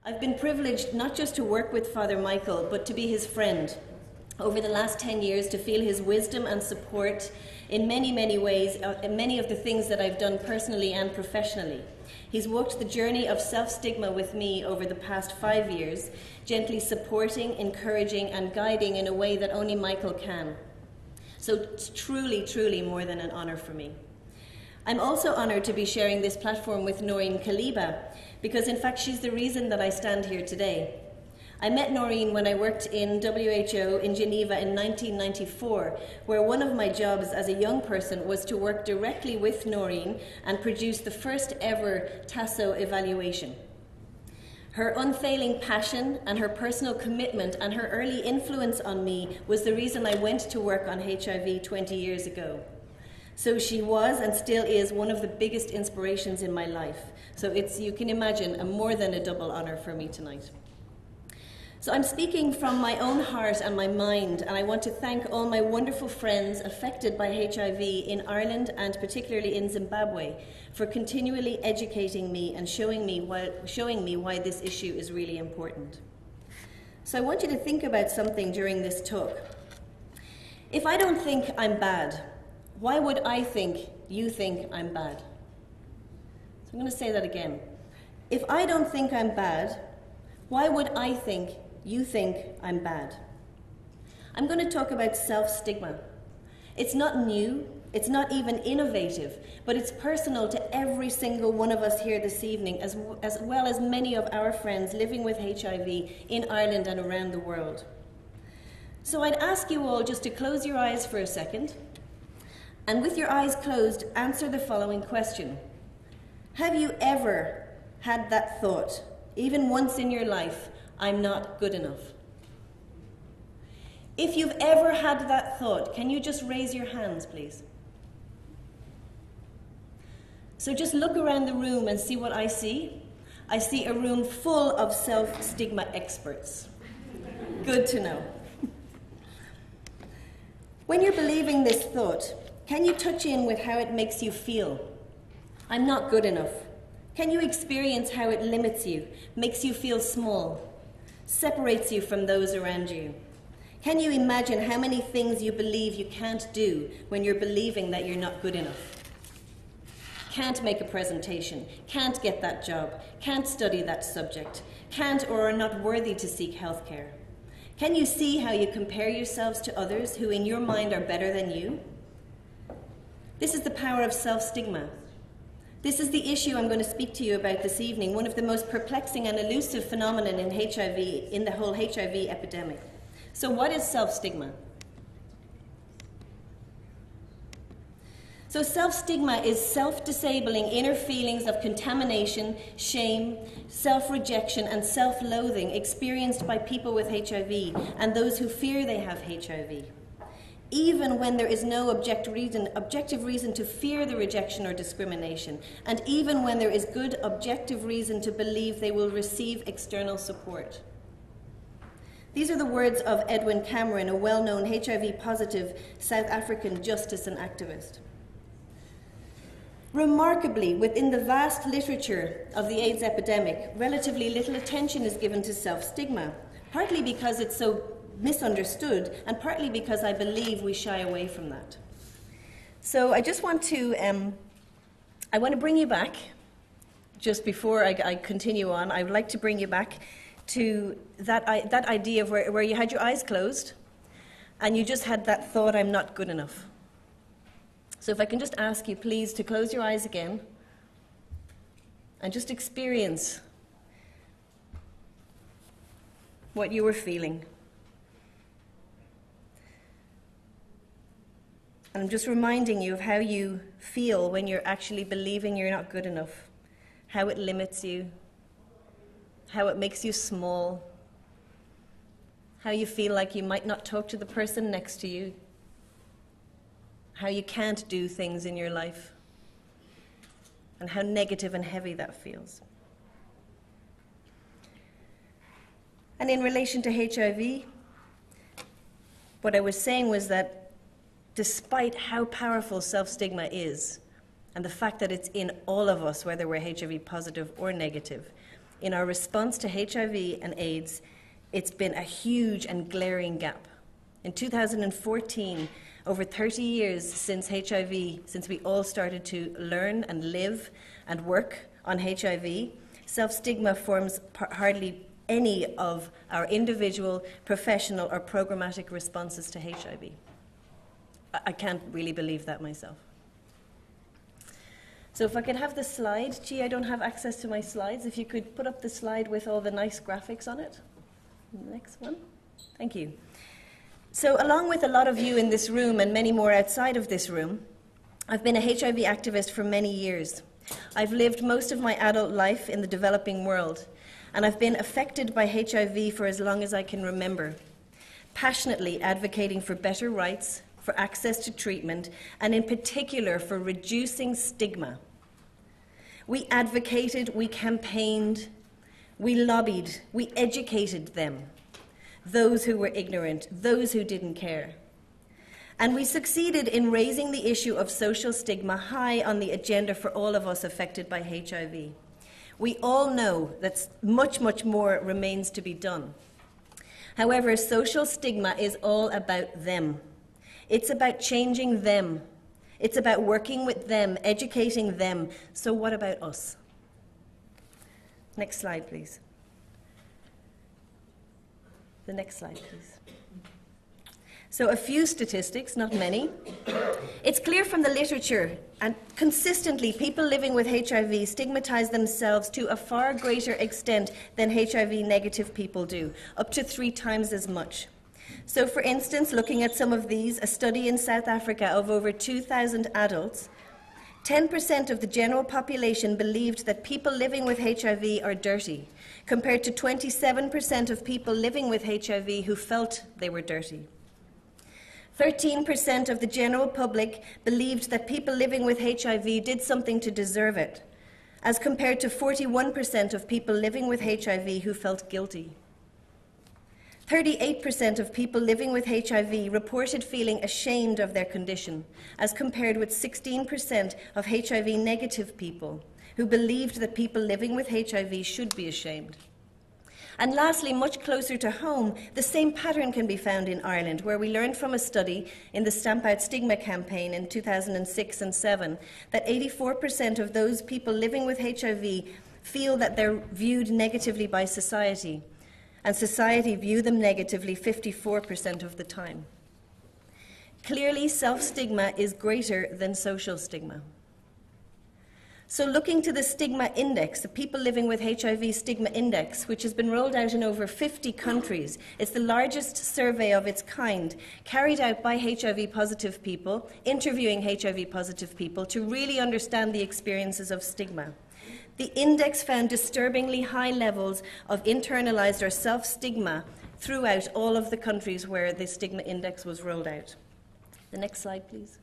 I've been privileged not just to work with Father Michael, but to be his friend. Over the last 10 years, to feel his wisdom and support in many, many ways, in many of the things that I've done personally and professionally. He's walked the journey of self-stigma with me over the past 5 years, gently supporting, encouraging, and guiding in a way that only Michael can. So it's truly, truly more than an honor for me. I'm also honored to be sharing this platform with Noreen Kaliba, because in fact she's the reason that I stand here today. I met Noreen when I worked in WHO in Geneva in 1994, where one of my jobs as a young person was to work directly with Noreen and produce the first ever TASO evaluation. Her unfailing passion and her personal commitment and her early influence on me was the reason I went to work on HIV 20 years ago. So she was and still is one of the biggest inspirations in my life. So it's, you can imagine, more than a double honor for me tonight. So I'm speaking from my own heart and my mind, and I want to thank all my wonderful friends affected by HIV in Ireland and particularly in Zimbabwe for continually educating me and showing me why this issue is really important. So I want you to think about something during this talk. If I don't think I'm bad, why would I think you think I'm bad? So I'm going to say that again. If I don't think I'm bad, why would I think you think I'm bad? I'm going to talk about self-stigma. It's not new, it's not even innovative, but it's personal to every single one of us here this evening, as well as many of our friends living with HIV in Ireland and around the world. So I'd ask you all just to close your eyes for a second, and with your eyes closed, answer the following question. Have you ever had that thought, even once in your life, I'm not good enough? If you've ever had that thought, can you just raise your hands, please? So just look around the room and see what I see. I see a room full of self-stigma experts. Good to know. When you're believing this thought, can you touch in with how it makes you feel? I'm not good enough. Can you experience how it limits you, makes you feel small, separates you from those around you? Can you imagine how many things you believe you can't do when you're believing that you're not good enough? Can't make a presentation, can't get that job, can't study that subject, can't or are not worthy to seek healthcare. Can you see how you compare yourselves to others who in your mind are better than you? This is the power of self-stigma. This is the issue I'm going to speak to you about this evening, one of the most perplexing and elusive phenomena in HIV, in the whole HIV epidemic. So what is self-stigma? So self-stigma is self-disabling inner feelings of contamination, shame, self-rejection, and self-loathing experienced by people with HIV and those who fear they have HIV. Even when there is no objective reason to fear the rejection or discrimination, and even when there is good objective reason to believe they will receive external support. These are the words of Edwin Cameron, a well-known HIV-positive South African justice and activist. Remarkably, within the vast literature of the AIDS epidemic, relatively little attention is given to self-stigma, partly because it's so misunderstood, and partly because I believe we shy away from that. So I just want to, I want to bring you back, just before I continue on, I would like to bring you back to that idea of where you had your eyes closed, and you just had that thought, I'm not good enough. So if I can just ask you, please, to close your eyes again, and just experience what you were feeling. And I'm just reminding you of how you feel when you're actually believing you're not good enough, how it limits you, how it makes you small, how you feel like you might not talk to the person next to you, how you can't do things in your life, and how negative and heavy that feels. And in relation to HIV, what I was saying was that despite how powerful self-stigma is, and the fact that it's in all of us, whether we're HIV positive or negative, in our response to HIV and AIDS, it's been a huge and glaring gap. In 2014, over 30 years since HIV, since we all started to learn and live and work on HIV, self-stigma forms hardly any of our individual, professional, or programmatic responses to HIV. I can't really believe that myself. So if I could have the slide. Gee, I don't have access to my slides. If you could put up the slide with all the nice graphics on it. The next one. Thank you. So along with a lot of you in this room and many more outside of this room, I've been a HIV activist for many years. I've lived most of my adult life in the developing world, and I've been affected by HIV for as long as I can remember, passionately advocating for better rights, for access to treatment, and in particular for reducing stigma. We advocated, we campaigned, we lobbied, we educated them, those who were ignorant, those who didn't care. And we succeeded in raising the issue of social stigma high on the agenda for all of us affected by HIV. We all know that much, much more remains to be done. However, social stigma is all about them. It's about changing them. It's about working with them, educating them. So what about us? Next slide, please. The next slide, please. So a few statistics, not many. It's clear from the literature, and consistently people living with HIV stigmatize themselves to a far greater extent than HIV-negative people do, up to 3 times as much. So for instance, looking at some of these, a study in South Africa of over 2,000 adults, 10% of the general population believed that people living with HIV are dirty, compared to 27% of people living with HIV who felt they were dirty. 13% of the general public believed that people living with HIV did something to deserve it, as compared to 41% of people living with HIV who felt guilty. 38% of people living with HIV reported feeling ashamed of their condition, as compared with 16% of HIV-negative people who believed that people living with HIV should be ashamed. And lastly, much closer to home, the same pattern can be found in Ireland, where we learned from a study in the Stamp Out Stigma campaign in 2006 and 2007 that 84% of those people living with HIV feel that they're viewed negatively by society, and society view them negatively 54% of the time. Clearly, self-stigma is greater than social stigma. So looking to the stigma index, the people living with HIV stigma index, which has been rolled out in over 50 countries, it's the largest survey of its kind, carried out by HIV-positive people, interviewing HIV-positive people to really understand the experiences of stigma. The index found disturbingly high levels of internalized or self-stigma throughout all of the countries where the stigma index was rolled out. The next slide, please.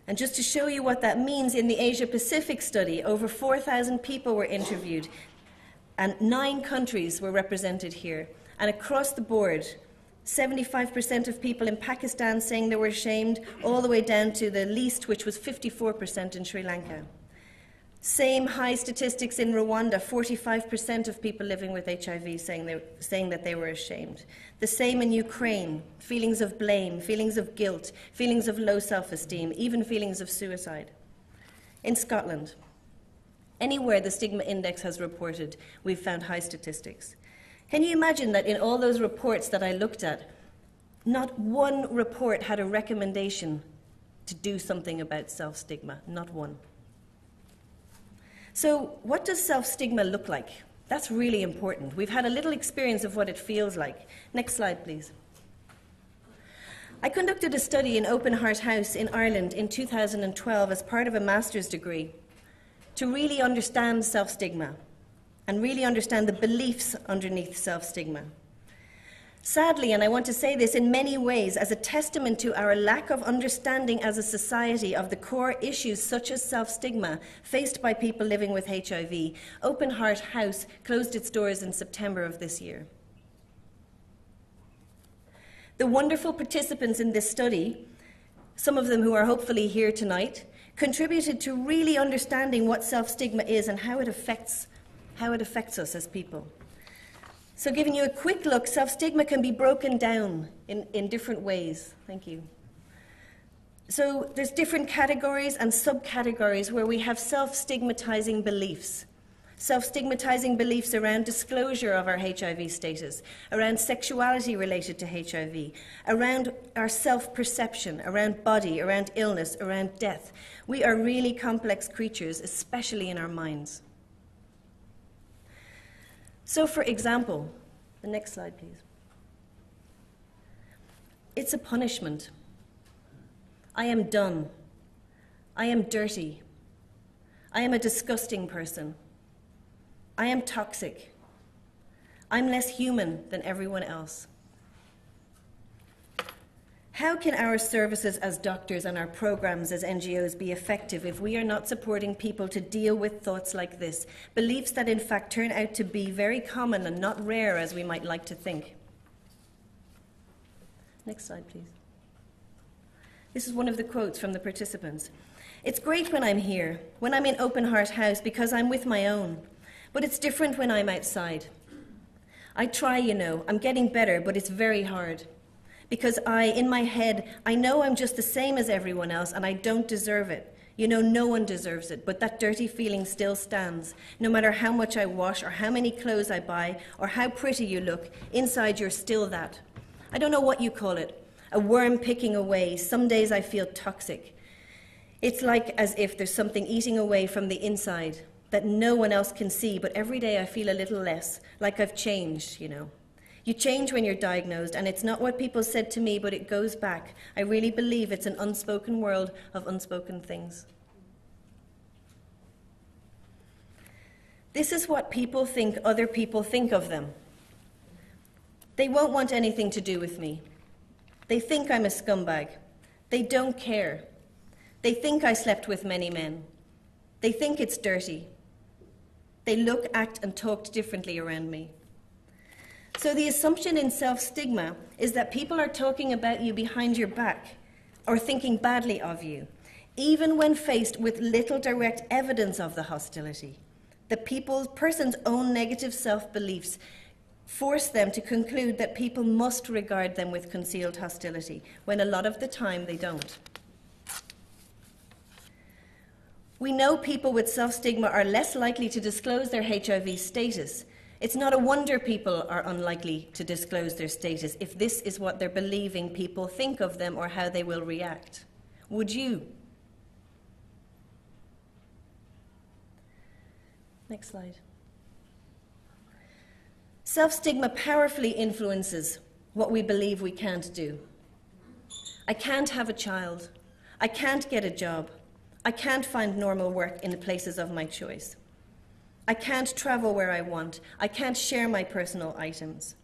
And just to show you what that means, in the Asia-Pacific study, over 4,000 people were interviewed, and 9 countries were represented here. And across the board, 75% of people in Pakistan saying they were ashamed, all the way down to the least, which was 54% in Sri Lanka. Same high statistics in Rwanda, 45% of people living with HIV saying that they were ashamed. The same in Ukraine, feelings of blame, feelings of guilt, feelings of low self-esteem, even feelings of suicide. In Scotland, anywhere the stigma index has reported, we've found high statistics. Can you imagine that in all those reports that I looked at, not one report had a recommendation to do something about self-stigma, not one. So what does self-stigma look like? That's really important. We've had a little experience of what it feels like. Next slide, please. I conducted a study in Open Heart House in Ireland in 2012 as part of a master's degree to really understand self-stigma and really understand the beliefs underneath self-stigma. Sadly, and I want to say this in many ways as a testament to our lack of understanding as a society of the core issues such as self-stigma faced by people living with HIV, Open Heart House closed its doors in September of this year. The wonderful participants in this study, some of them who are hopefully here tonight, contributed to really understanding what self-stigma is and how it affects how it affects us as people. So giving you a quick look, self-stigma can be broken down in different ways. Thank you. So there's different categories and subcategories where we have self-stigmatizing beliefs. Self-stigmatizing beliefs around disclosure of our HIV status, around sexuality related to HIV, around our self-perception, around body, around illness, around death. We are really complex creatures, especially in our minds. So, for example, the next slide, please. It's a punishment. I am done. I am dirty. I am a disgusting person. I am toxic. I'm less human than everyone else. How can our services as doctors and our programs as NGOs be effective if we are not supporting people to deal with thoughts like this, beliefs that in fact turn out to be very common and not rare as we might like to think? Next slide, please. This is one of the quotes from the participants. It's great when I'm here, when I'm in Open Heart House, because I'm with my own. But it's different when I'm outside. I try, you know, I'm getting better, but it's very hard. Because in my head, I know I'm just the same as everyone else and I don't deserve it. You know, no one deserves it, but that dirty feeling still stands. No matter how much I wash or how many clothes I buy or how pretty you look, inside you're still that. I don't know what you call it. A worm picking away. Some days I feel toxic. It's like as if there's something eating away from the inside that no one else can see, but every day I feel a little less, like I've changed, you know. You change when you're diagnosed, and it's not what people said to me, but it goes back. I really believe it's an unspoken world of unspoken things. This is what people think other people think of them. They won't want anything to do with me. They think I'm a scumbag. They don't care. They think I slept with many men. They think it's dirty. They look, act, and talk differently around me. So the assumption in self-stigma is that people are talking about you behind your back or thinking badly of you, even when faced with little direct evidence of the hostility. The person's own negative self-beliefs force them to conclude that people must regard them with concealed hostility, when a lot of the time they don't. We know people with self-stigma are less likely to disclose their HIV status. It's not a wonder people are unlikely to disclose their status if this is what they're believing people think of them or how they will react. Would you? Next slide. Self-stigma powerfully influences what we believe we can't do. I can't have a child. I can't get a job. I can't find normal work in the places of my choice. I can't travel where I want. I can't share my personal items.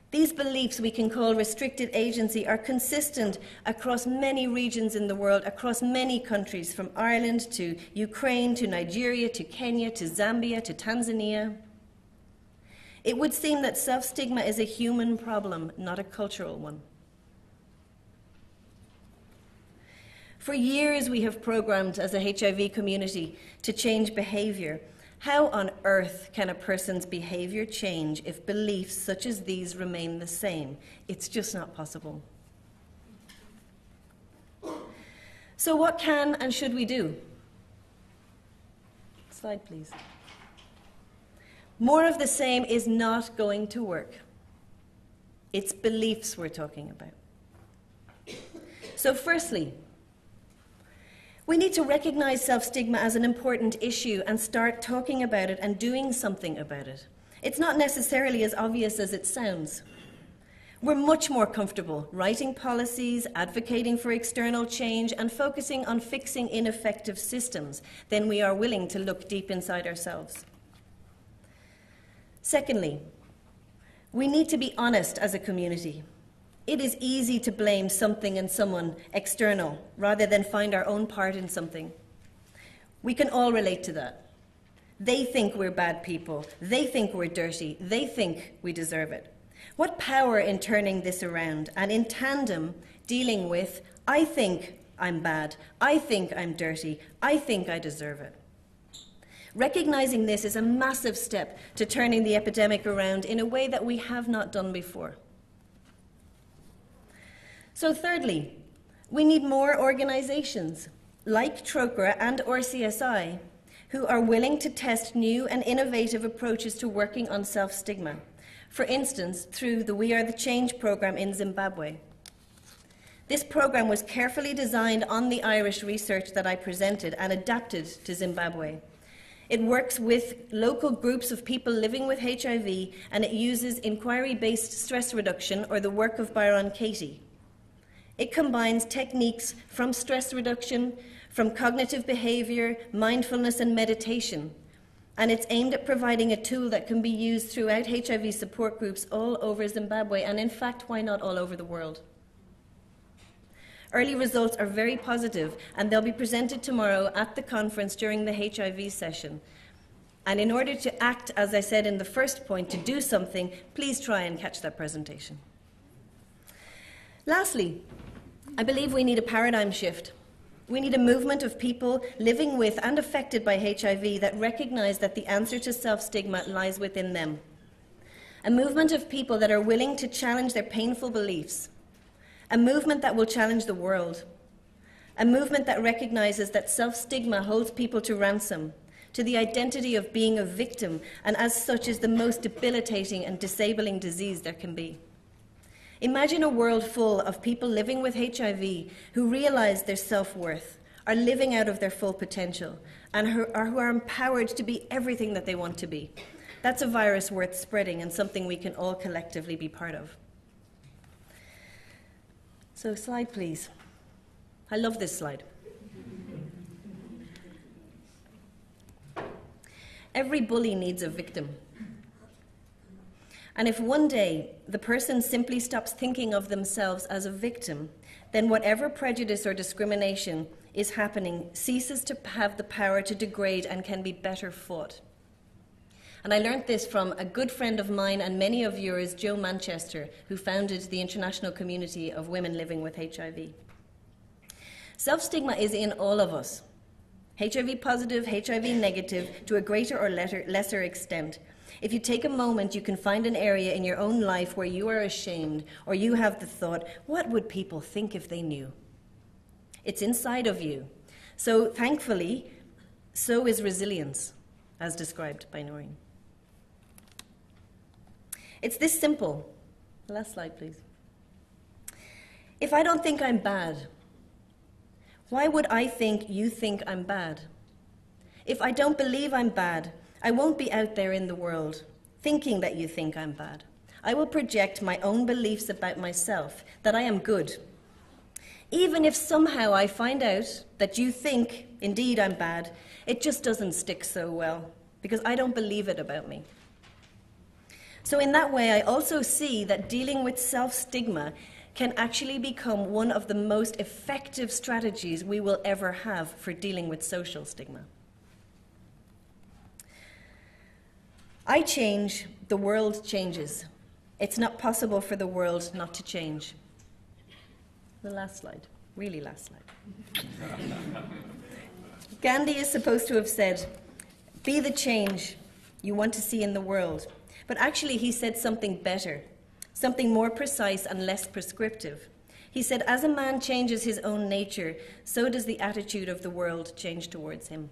These beliefs we can call restricted agency are consistent across many regions in the world, across many countries, from Ireland to Ukraine to Nigeria to Kenya to Zambia to Tanzania. It would seem that self-stigma is a human problem, not a cultural one. For years we have programmed as a HIV community to change behaviour. How on earth can a person's behaviour change if beliefs such as these remain the same? It's just not possible. So what can and should we do? Slide, please. More of the same is not going to work. It's beliefs we're talking about. So firstly, we need to recognize self-stigma as an important issue and start talking about it and doing something about it. It's not necessarily as obvious as it sounds. We're much more comfortable writing policies, advocating for external change, and focusing on fixing ineffective systems than we are willing to look deep inside ourselves. Secondly, we need to be honest as a community. It is easy to blame something and someone external rather than find our own part in something. We can all relate to that. They think we're bad people. They think we're dirty. They think we deserve it. What power in turning this around and in tandem dealing with, I think I'm bad. I think I'm dirty. I think I deserve it. Recognizing this is a massive step to turning the epidemic around in a way that we have not done before. So thirdly, we need more organizations like TROCRA and RCSI who are willing to test new and innovative approaches to working on self-stigma. For instance, through the We Are the Change program in Zimbabwe. This program was carefully designed on the Irish research that I presented and adapted to Zimbabwe. It works with local groups of people living with HIV, and it uses inquiry-based stress reduction, or the work of Byron Katie. It combines techniques from stress reduction, from cognitive behavior, mindfulness, and meditation. And it's aimed at providing a tool that can be used throughout HIV support groups all over Zimbabwe, and in fact, why not all over the world? Early results are very positive, and they'll be presented tomorrow at the conference during the HIV session. And in order to act, as I said in the first point, to do something, please try and catch that presentation. Lastly, I believe we need a paradigm shift. We need a movement of people living with and affected by HIV that recognize that the answer to self-stigma lies within them. A movement of people that are willing to challenge their painful beliefs. A movement that will challenge the world. A movement that recognizes that self-stigma holds people to ransom, to the identity of being a victim, and as such is the most debilitating and disabling disease there can be. Imagine a world full of people living with HIV who realize their self-worth, are living out of their full potential, and who are empowered to be everything that they want to be. That's a virus worth spreading and something we can all collectively be part of. So, slide, please. I love this slide. Every bully needs a victim. And if one day the person simply stops thinking of themselves as a victim, then whatever prejudice or discrimination is happening ceases to have the power to degrade and can be better fought. And I learned this from a good friend of mine and many of yours, Joe Manchester, who founded the International Community of Women Living with HIV. Self-stigma is in all of us, HIV positive, HIV negative, to a greater or lesser extent. If you take a moment, you can find an area in your own life where you are ashamed, or you have the thought, what would people think if they knew? It's inside of you. So thankfully, so is resilience, as described by Noreen. It's this simple. Last slide, please. If I don't think I'm bad, why would I think you think I'm bad? If I don't believe I'm bad, I won't be out there in the world thinking that you think I'm bad. I will project my own beliefs about myself, that I am good. Even if somehow I find out that you think, indeed, I'm bad, it just doesn't stick so well, because I don't believe it about me. So in that way, I also see that dealing with self-stigma can actually become one of the most effective strategies we will ever have for dealing with social stigma. I change, the world changes. It's not possible for the world not to change. The last slide, really last slide. Gandhi is supposed to have said, "Be the change you want to see in the world." But actually he said something better, something more precise and less prescriptive. He said, as a man changes his own nature, so does the attitude of the world change towards him.